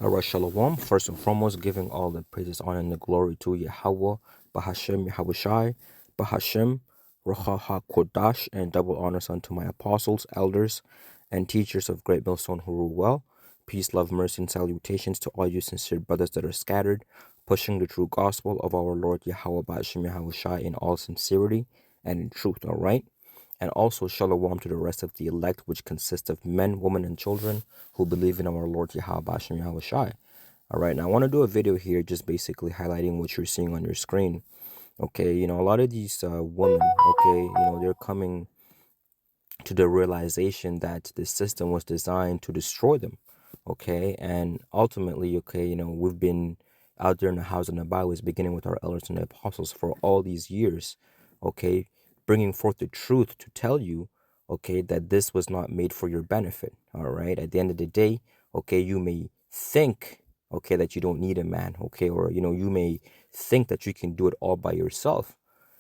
All right, Shalom. First and foremost, giving all the praises, honor, and the glory to Yahweh, Bahashem, Yahushai, Bahashem, Ruach Kodash, and double honors unto my apostles, elders, and teachers of Great Millstone who rule well. Peace, love, mercy, and salutations to all you sincere brothers that are scattered, pushing the true gospel of our Lord Yahweh, Bahashem, Yahushai in all sincerity and in truth, all right? And also shalom to the rest of the elect, which consists of men, women, and children who believe in our Lord Yahweh Bashem Yahweh Shai. All right, now I want to do a video here just basically highlighting what you're seeing on your screen. Okay, a lot of these women, okay, they're coming to the realization that the system was designed to destroy them. Okay, and ultimately, okay, we've been out there in the house and the byways, beginning with our elders and the apostles for all these years, okay, bringing forth the truth to tell you, okay, that this was not made for your benefit. All right, at the end of the day, okay, you may think, okay, that you don't need a man, okay, or you may think that you can do it all by yourself,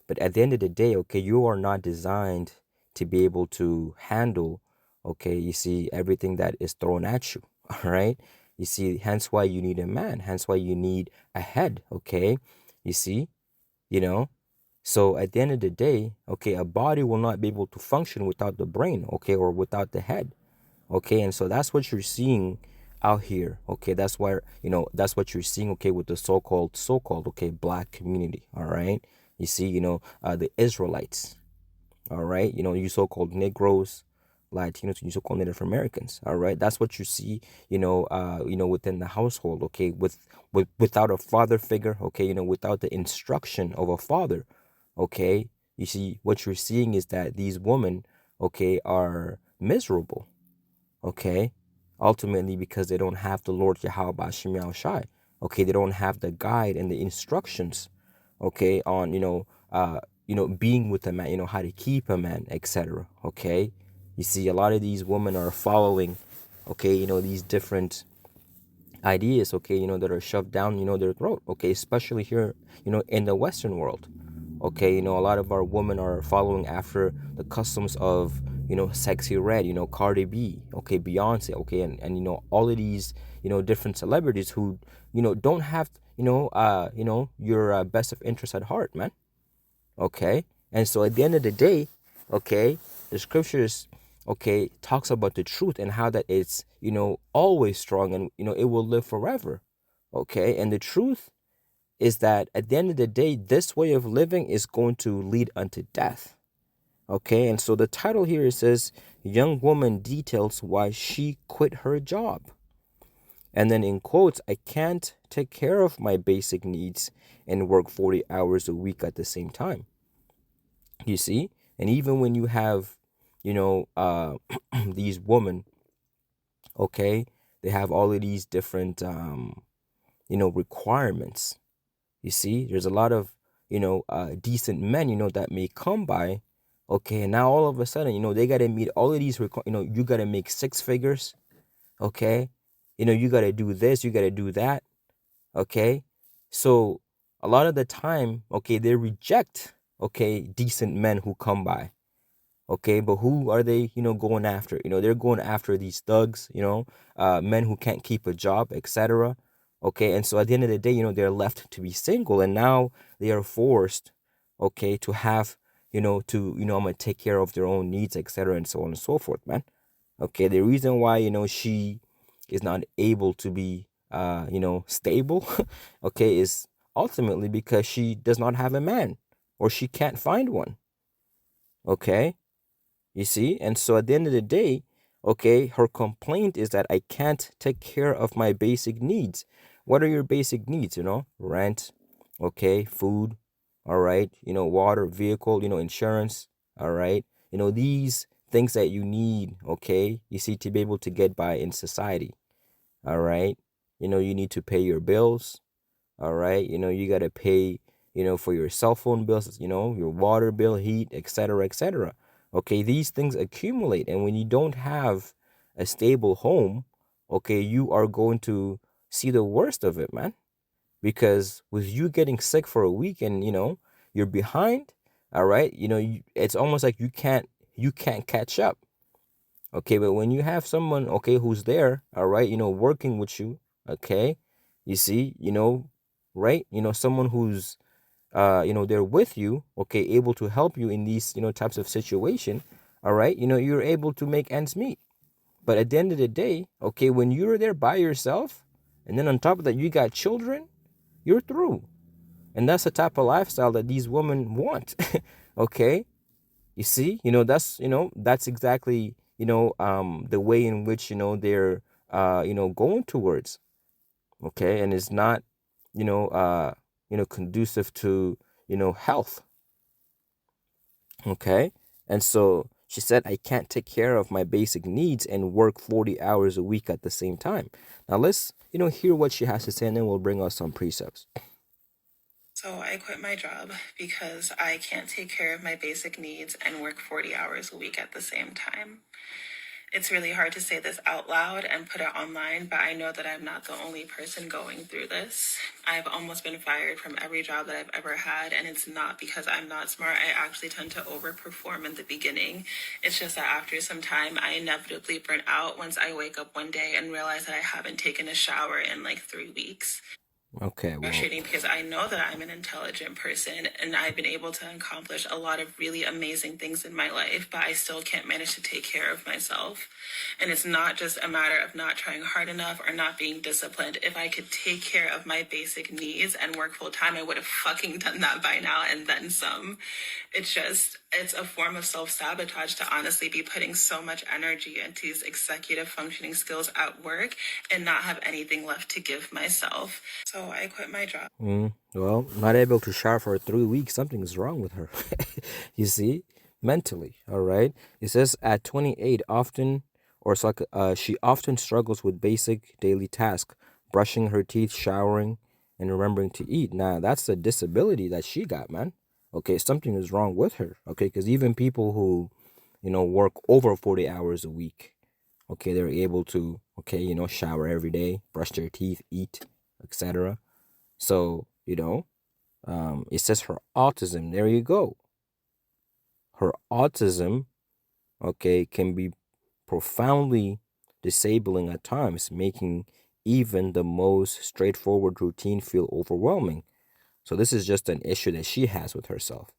but at the end of the day, okay, you are not designed to be able to handle, okay, you see, everything that is thrown at you. All right, you see, hence why you need a man, hence why you need a head. Okay, you see, you know so at the end of the day, okay, a body will not be able to function without the brain, okay, or without the head. Okay, and so that's what you're seeing out here. Okay, that's why, that's what you're seeing, okay, with the so-called okay, black community. All right, you see, the Israelites. All right, you so-called Negroes, Latinos, you so-called Native Americans. All right, that's what you see, within the household. Okay, without a father figure. Okay, without the instruction of a father. Okay, you see, what you're seeing is that these women, okay, are miserable. Okay, ultimately because they don't have the Lord Yahweh Bashim Yahweh Shai. Okay, they don't have the guide and the instructions, okay, on being with a man, how to keep a man, etc. Okay, you see, a lot of these women are following, okay, these different ideas, okay, that are shoved down, their throat. Okay, especially here, in the Western world. Okay, a lot of our women are following after the customs of, Sexy Red, Cardi B, okay, Beyonce, okay, and all of these, different celebrities who, don't have, your best of interest at heart, man. Okay, and so at the end of the day, okay, the scriptures, okay, talks about the truth and how that it's, always strong, and it will live forever. Okay, and the truth is that at the end of the day, this way of living is going to lead unto death. Okay, and so the title here says, Young Woman Details Why She Quit Her Job. And then in quotes, I can't take care of my basic needs and work 40 hours a week at the same time. You see? And even when you have, these women, okay, they have all of these different, requirements. You see, there's a lot of, decent men, that may come by. Okay, and now all of a sudden, they got to meet all of these, you got to make six figures. Okay, you got to do this, you got to do that. Okay, so a lot of the time, okay, they reject, okay, decent men who come by. Okay, but who are they, going after? They're going after these thugs, men who can't keep a job, etc. Okay, and so at the end of the day, they're left to be single, and now they are forced, okay, to have, I'm gonna take care of their own needs, etc., and so on and so forth, man. Okay, the reason why, she is not able to be, stable, okay, is ultimately because she does not have a man, or she can't find one. Okay, you see? And so at the end of the day, okay, her complaint is that I can't take care of my basic needs. What are your basic needs? Rent, okay, food, all right, water, vehicle, insurance, all right, these things that you need, okay, you see, to be able to get by in society, all right, you need to pay your bills, all right, you got to pay, for your cell phone bills, your water bill, heat, etc., etc. Okay, these things accumulate, and when you don't have a stable home, okay, you are going to see the worst of it, man. Because with you getting sick for a week and you're behind, all right, it's almost like you can't catch up. Okay, but when you have someone, okay, who's there, all right, working with you, Okay, you see, right? Someone who's they're with you, okay, able to help you in these types of situation. All right, you're able to make ends meet. But at the end of the day, okay, when you're there by yourself, and then on top of that you got children, you're through. And that's the type of lifestyle that these women want. Okay, you see, that's exactly the way in which they're going towards. Okay, and it's not conducive to health. Okay, and so she said, I can't take care of my basic needs and work 40 hours a week at the same time. Now let's hear what she has to say, and then we'll bring us some precepts. So I quit my job because I can't take care of my basic needs and work 40 hours a week at the same time. It's really hard to say this out loud and put it online, but I know that I'm not the only person going through this. I've almost been fired from every job that I've ever had, and it's not because I'm not smart. I actually tend to overperform in the beginning. It's just that after some time, I inevitably burn out once I wake up one day and realize that I haven't taken a shower in like 3 weeks. Okay, well, Frustrating because I know that I'm an intelligent person and I've been able to accomplish a lot of really amazing things in my life, but I still can't manage to take care of myself. And it's not just a matter of not trying hard enough or not being disciplined. If I could take care of my basic needs and work full time, I would have fucking done that by now and then some. It's a form of self sabotage to honestly be putting so much energy into these executive functioning skills at work and not have anything left to give myself. So I quit my job. well, not able to shower for 3 weeks. Something is wrong with her. You see, mentally. All right. It says at 28, often, or it's like she often struggles with basic daily tasks, brushing her teeth, showering, and remembering to eat. Now, that's a disability that she got, man. Okay, something is wrong with her. Okay, because even people who, work over 40 hours a week, okay, they're able to, okay, shower every day, brush their teeth, eat, etc. So, it says her autism. There you go. Her autism, okay, can be profoundly disabling at times, making even the most straightforward routine feel overwhelming. So, this is just an issue that she has with herself,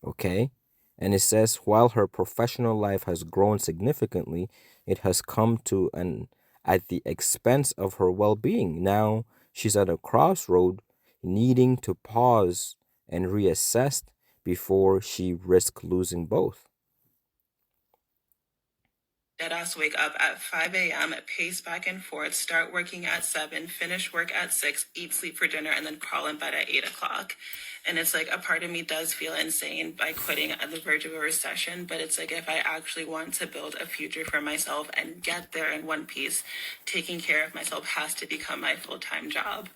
okay? And it says, while her professional life has grown significantly, it has come to an at the expense of her well-being. Now she's at a crossroad, needing to pause and reassess before she risks losing both. Deadass wake up at 5 a.m., pace back and forth, start working at 7, finish work at 6, eat, sleep for dinner, and then crawl in bed at 8 o'clock. And it's like a part of me does feel insane by quitting at the verge of a recession, but it's like if I actually want to build a future for myself and get there in one piece, taking care of myself has to become my full time job.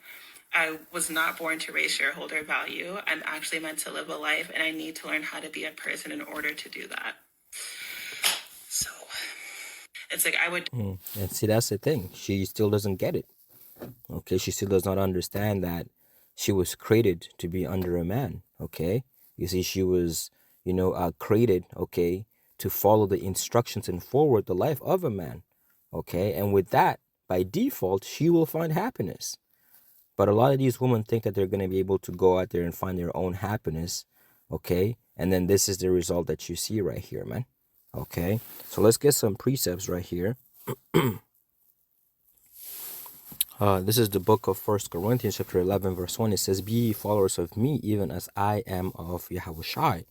I was not born to raise shareholder value. I'm actually meant to live a life, and I need to learn how to be a person in order to do that. So it's like I would. And see, that's the thing. She still doesn't get it. Okay, she still does not understand that she was created to be under a man. Okay, you see, she was, created, okay, to follow the instructions and forward the life of a man. Okay, and with that, by default, she will find happiness. But a lot of these women think that they're going to be able to go out there and find their own happiness. Okay, and then this is the result that you see right here, man. Okay, so let's get some precepts right here. This is the book of First Corinthians, chapter 11, verse 1. It says, be ye followers of me, even as I am of Yahushai.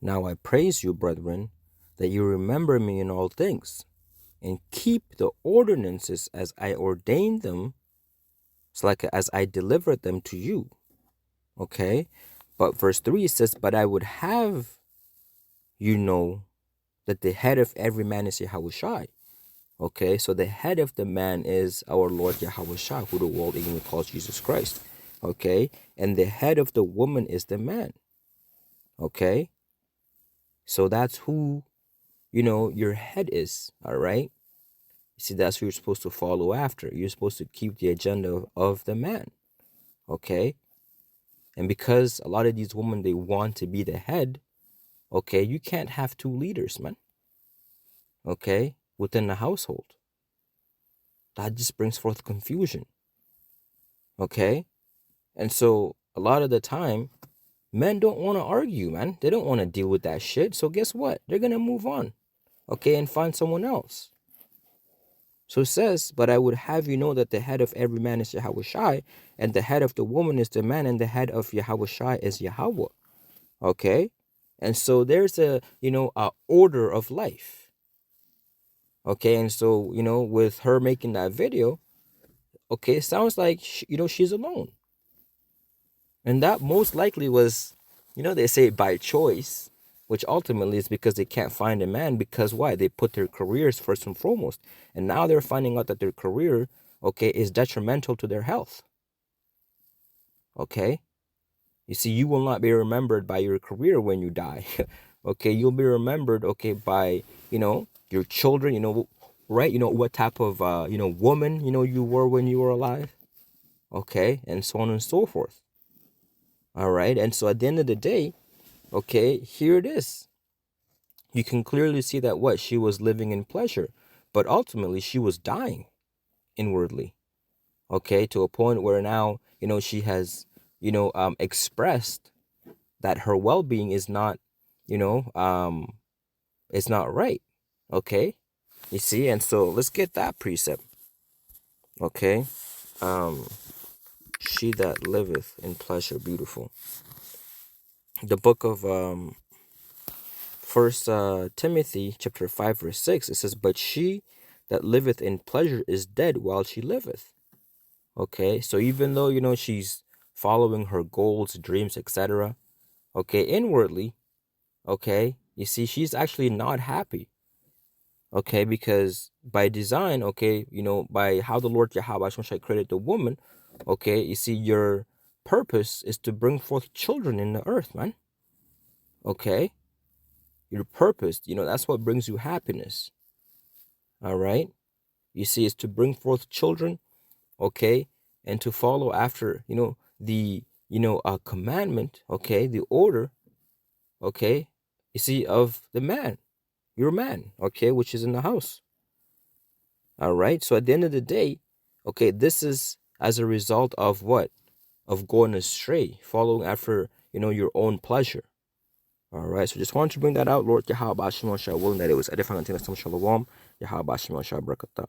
Now I praise you, brethren, that you remember me in all things, and keep the ordinances as I ordained them, it's like as I delivered them to you. Okay? But verse 3 says, but I would have you know that the head of every man is Yahushai. Okay, so the head of the man is our Lord Yahushua, who the world even calls Jesus Christ. Okay, and the head of the woman is the man. Okay, so that's who, your head is. All right, you see, that's who you're supposed to follow after. You're supposed to keep the agenda of the man. Okay, and because a lot of these women, they want to be the head, okay, you can't have two leaders, man. Okay, within the household. That just brings forth confusion. Okay? And so a lot of the time, men don't want to argue, man. They don't want to deal with that shit. So guess what? They're going to move on, okay, and find someone else. So it says, but I would have you know that the head of every man is Yahweh Shai, and the head of the woman is the man, and the head of Yahweh Shai is Yahweh. Okay? And so there's a, a order of life. Okay? And so, with her making that video, okay, it sounds like, she's alone. And that most likely was, they say by choice, which ultimately is because they can't find a man. Because why? They put their careers first and foremost. And now they're finding out that their career, okay, is detrimental to their health. Okay? You see, you will not be remembered by your career when you die. Okay? You'll be remembered, okay, by, your children, right? What type of, woman, you were when you were alive. Okay? And so on and so forth. All right? And so at the end of the day, okay, here it is. You can clearly see that what? She was living in pleasure, but ultimately she was dying inwardly. Okay, to a point where now, she has, expressed that her well-being is not, it's not right. Okay, you see, and so let's get that precept. Okay, she that liveth in pleasure, beautiful. The book of First Timothy chapter 5 verse 6, it says, but she that liveth in pleasure is dead while she liveth. Okay, so even though she's following her goals, dreams, etc., okay, inwardly, okay, you see, she's actually not happy. Okay, because by design, okay, by how the Lord Yahweh created the woman, okay, you see, your purpose is to bring forth children in the earth, man. Okay, your purpose, that's what brings you happiness. All right, you see, is to bring forth children, okay, and to follow after, the, commandment, okay, the order, okay, you see, of the man, your man, okay, which is in the house. All right, so at the end of the day, okay, this is as a result of what? Of going astray, following after, your own pleasure. All right, so just wanted to bring that out, Lord Yahweh Bashim Shah, willing that it was edifying unto us. Shalom, Yahweh Bashim Shah Brakatah.